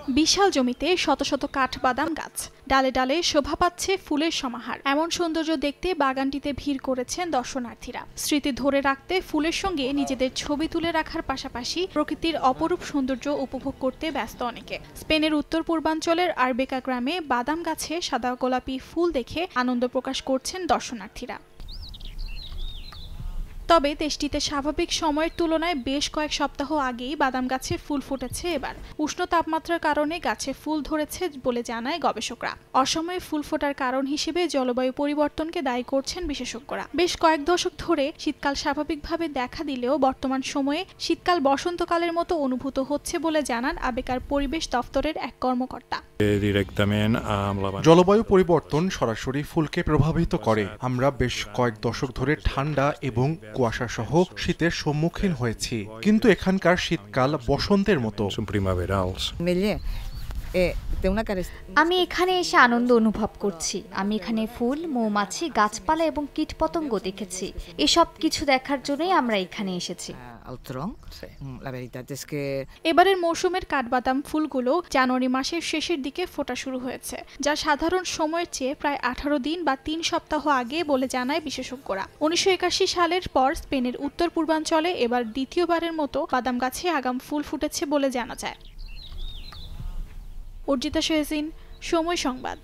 বিশাল জমিতে শত শত কাঠবাদাম গাছ, ডালে ডালে শোভা পাচ্ছে ফুলের সমাহার। এমন সৌন্দর্য দেখতে বাগানটিতে ভিড় করেছেন দর্শনার্থীরা। স্মৃতি ধরে রাখতে ফুলের সঙ্গে নিজেদের ছবি তুলে রাখার পাশাপাশি প্রকৃতির অপরূপ সৌন্দর্য উপভোগ করতে ব্যস্ত অনেকে। স্পেনের উত্তর পূর্বাঞ্চলের আরবেকা গ্রামে বাদাম গাছে সাদা গোলাপি ফুল দেখে আনন্দ প্রকাশ করছেন দর্শনার্থীরা। তবে দেশটিতে স্বাভাবিক সময়ের তুলনায় বেশ কয়েক সপ্তাহ আগেই বাদাম গাছে ফুল ফুটেছে। এবার উষ্ণ তাপমাত্রার কারণে গাছে ফুল ধরেছে বলে জানায় গবেষকরা। অসময়ে ফুল ফোটার কারণ হিসেবে জলবায়ু পরিবর্তনকে দায়ী করছেন বিশেষজ্ঞরা। বেশ কয়েক দশক ধরে শীতকাল স্বাভাবিকভাবে দেখা দিলেও বর্তমান সময়ে শীতকাল বসন্তকালের মতো অনুভূত হচ্ছে বলে জানান আবেকার পরিবেশ দফতরের এক কর্মকর্তা। জলবায়ু পরিবর্তন সরাসরি ফুলকে প্রভাবিত করে। আমরা বেশ কয়েক দশক ধরে ঠান্ডা এবং কুয়াশা সহ শীতের সম্মুখীন হয়েছি, কিন্তু এখানকার শীতকাল বসন্তের মতো। আমি এখানে এসে আনন্দ অনুভব করছি। আমি এখানে ফুল, মৌমাছি, গাছপালা এবং কীটপতঙ্গ দেখেছি। এসব কিছু দেখার জন্যই আমরা এখানে এসেছি। এবারের মৌসুমের কাঠবাদাম ফুলগুলো জানুয়ারি মাসের শেষের দিকে ফোটা শুরু হয়েছে, যা সাধারণ সময়ের চেয়ে প্রায় 18 দিন বা 3 সপ্তাহ আগে বলে জানায় বিশেষজ্ঞরা। 1981 সালের পর স্পেনের উত্তর পূর্বাঞ্চলে এবার দ্বিতীয়বারের মতো বাদাম গাছে আগাম ফুল ফুটেছে বলে জানা যায়। অর্জিতা শেহজিন, সময় সংবাদ।